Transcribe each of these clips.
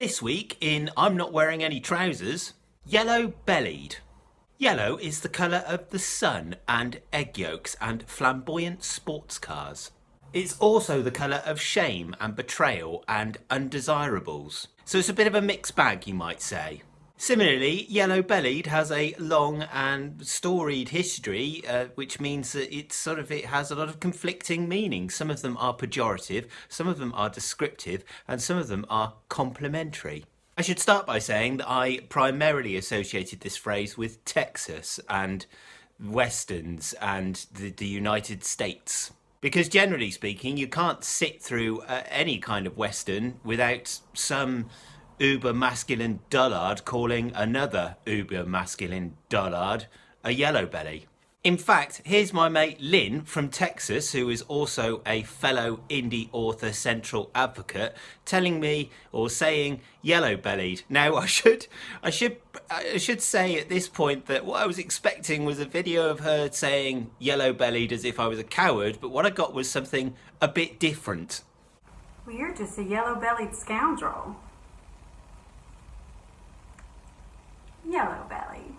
This week in I'm Not Wearing Any Trousers, yellow-bellied. Yellow is the colour of the sun and egg yolks and flamboyant sports cars. It's also the colour of shame and betrayal and undesirables. So it's a bit of a mixed bag, you might say. Similarly, yellow-bellied has a long and storied history, which means that it has a lot of conflicting meanings. Some of them are pejorative, some of them are descriptive, and some of them are complimentary. I should start by saying that I primarily associated this phrase with Texas and westerns and the United States. Because generally speaking, you can't sit through any kind of western without some uber masculine dullard calling another uber masculine dullard a yellow belly. In fact, here's my mate Lynn from Texas, who is also a fellow indie author central advocate, telling me or saying yellow bellied. Now I should say at this point that what I was expecting was a video of her saying yellow bellied as if I was a coward, but what I got was something a bit different. Well, you're just a yellow-bellied scoundrel. Yellow belly.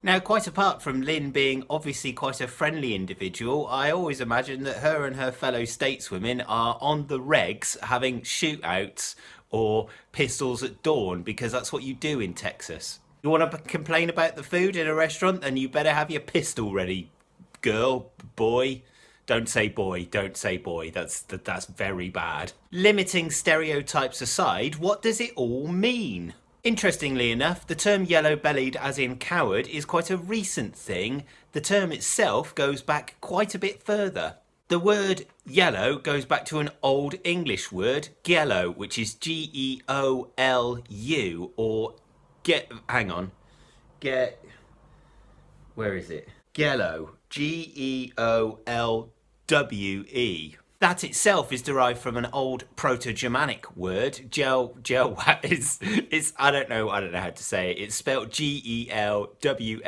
Now, quite apart from Lynn being obviously quite a friendly individual, I always imagine that her and her fellow stateswomen are on the regs having shootouts or pistols at dawn, because that's what you do in Texas. You want to complain about the food in a restaurant, then you better have your pistol ready, girl, boy. Don't say boy, don't say boy, that's very bad. Limiting stereotypes aside, what does it all mean? Interestingly enough, the term yellow-bellied as in coward is quite a recent thing. The term itself goes back quite a bit further. The word yellow goes back to an Old English word, giello, which is G-E-O-L-U, or where is it? Giello, G-E-O-L-W-E. That itself is derived from an old Proto-Germanic word, it's I don't know how to say it. It's spelled G-E-L-W-A-Z,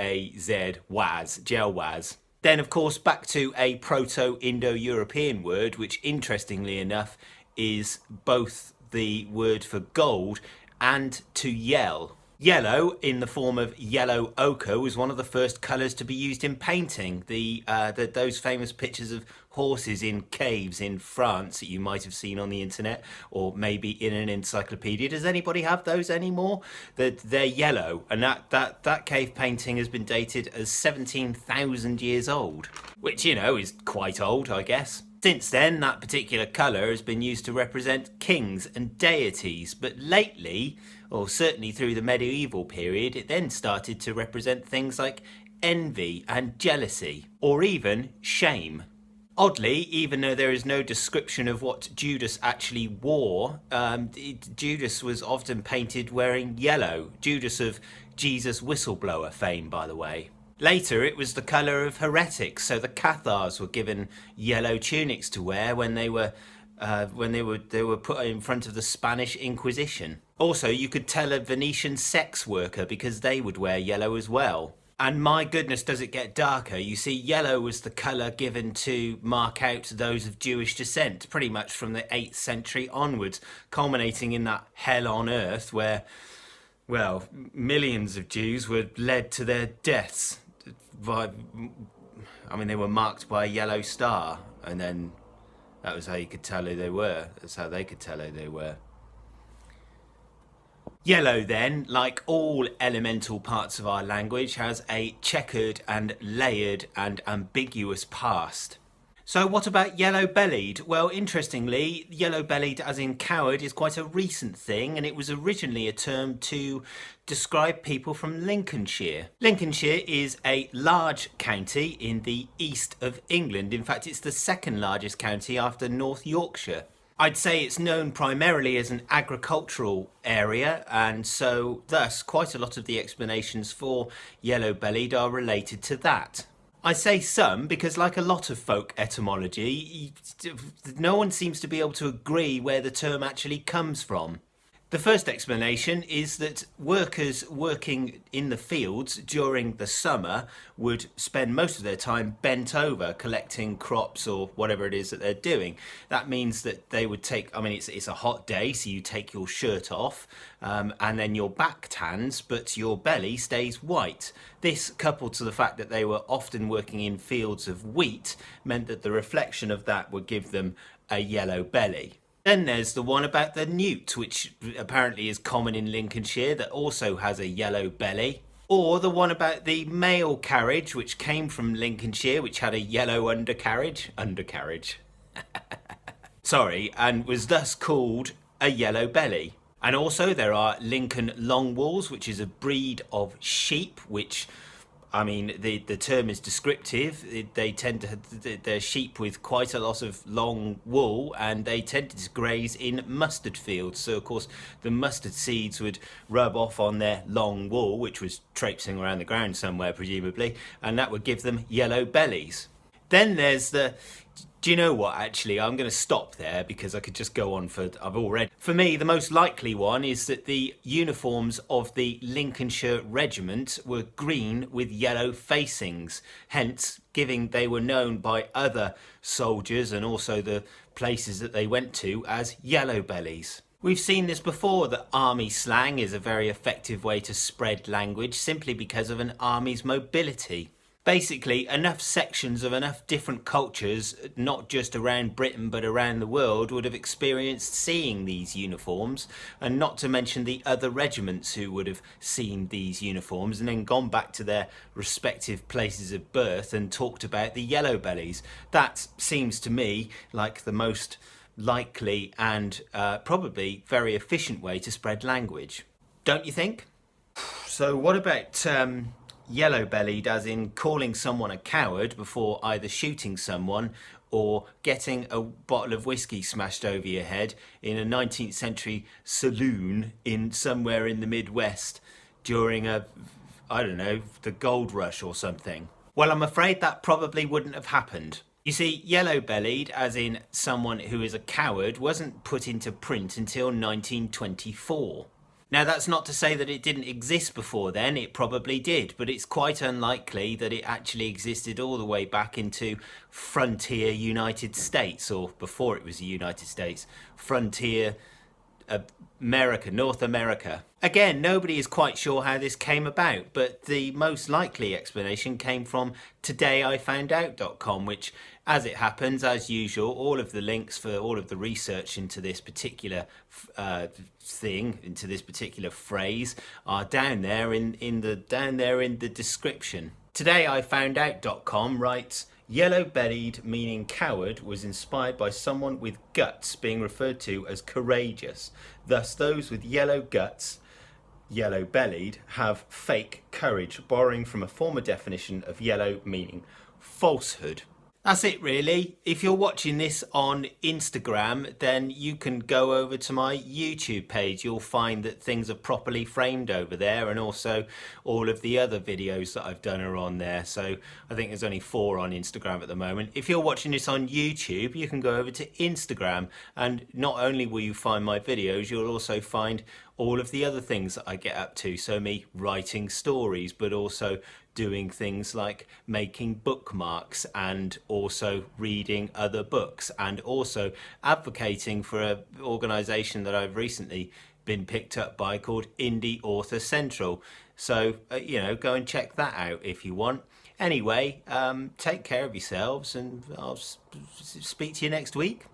waz, gelwaz. Then, of course, back to a Proto-Indo-European word, which, interestingly enough, is both the word for gold and to yell. Yellow, in the form of yellow ochre, was one of the first colours to be used in painting. Those famous pictures of horses in caves in France that you might have seen on the internet, or maybe in an encyclopedia. Does anybody have those anymore? They're yellow, and that cave painting has been dated as 17,000 years old, which, you know, is quite old, I guess. Since then, that particular colour has been used to represent kings and deities, but lately, or certainly through the medieval period, it then started to represent things like envy and jealousy, or even shame. Oddly, even though there is no description of what Judas actually wore, Judas was often painted wearing yellow. Judas of Jesus whistleblower fame, by the way. Later, it was the colour of heretics, so the Cathars were given yellow tunics to wear when they were put in front of the Spanish Inquisition. Also, you could tell a Venetian sex worker because they would wear yellow as well. And my goodness, does it get darker. You see, yellow was the colour given to mark out those of Jewish descent, pretty much from the 8th century onwards, culminating in that hell on earth where, well, millions of Jews were led to their deaths. They were marked by a yellow star, and then that was how you could tell who they were. That's how they could tell who they were. Yellow, then, like all elemental parts of our language, has a checkered and layered and ambiguous past. So what about yellow-bellied? Well, interestingly, yellow-bellied as in coward is quite a recent thing, and it was originally a term to describe people from Lincolnshire. Lincolnshire is a large county in the east of England. In fact, it's the second largest county after North Yorkshire. I'd say it's known primarily as an agricultural area, and so thus quite a lot of the explanations for yellow-bellied are related to that. I say some because, like a lot of folk etymology, no one seems to be able to agree where the term actually comes from. The first explanation is that workers working in the fields during the summer would spend most of their time bent over collecting crops or whatever it is that they're doing. That means that they would take, I mean, it's a hot day, so you take your shirt off and then your back tans, but your belly stays white. This, coupled to the fact that they were often working in fields of wheat, meant that the reflection of that would give them a yellow belly. Then there's the one about the newt, which apparently is common in Lincolnshire, that also has a yellow belly. Or the one about the mail carriage, which came from Lincolnshire, which had a yellow undercarriage. Sorry, and was thus called a yellow belly. And also there are Lincoln Longwools, which is a breed of sheep, which, I mean, the term is descriptive. They tend to, they're sheep with quite a lot of long wool, and they tended to graze in mustard fields. So, of course, the mustard seeds would rub off on their long wool, which was traipsing around the ground somewhere, presumably, and that would give them yellow bellies. Then there's the... Do you know what, actually? I'm going to stop there because I could just go on For me, the most likely one is that the uniforms of the Lincolnshire Regiment were green with yellow facings, hence giving they were known by other soldiers and also the places that they went to as yellow bellies. We've seen this before, that army slang is a very effective way to spread language simply because of an army's mobility. Basically, enough sections of enough different cultures, not just around Britain but around the world, would have experienced seeing these uniforms, and not to mention the other regiments who would have seen these uniforms and then gone back to their respective places of birth and talked about the yellow bellies. That seems to me like the most likely and probably very efficient way to spread language. Don't you think? So what about... yellow-bellied, as in calling someone a coward before either shooting someone or getting a bottle of whiskey smashed over your head in a 19th century saloon in somewhere in the Midwest during I don't know, the gold rush or something. Well, I'm afraid that probably wouldn't have happened. You see, yellow-bellied, as in someone who is a coward, wasn't put into print until 1924. Now, that's not to say that it didn't exist before then, it probably did, but it's quite unlikely that it actually existed all the way back into frontier United States, or before it was the United States, frontier America, North America. Again, nobody is quite sure how this came about, but the most likely explanation came from todayifoundout.com, which, as it happens, as usual, all of the links for all of the research into this particular into this particular phrase are down there in the description. Todayifoundout.com writes, yellow-bellied, meaning coward, was inspired by someone with guts being referred to as courageous. Thus, those with yellow guts, yellow-bellied, have fake courage, borrowing from a former definition of yellow meaning falsehood. That's it, really. If you're watching this on Instagram, then you can go over to my YouTube page. You'll find that things are properly framed over there, and also all of the other videos that I've done are on there. So I think there's only 4 on Instagram at the moment. If you're watching this on YouTube, you can go over to Instagram, and not only will you find my videos, you'll also find all of the other things that I get up to. So me writing stories, but also doing things like making bookmarks, and also reading other books, and also advocating for an organisation that I've recently been picked up by called Indie Author Central. So, go and check that out if you want. Anyway, take care of yourselves, and I'll speak to you next week.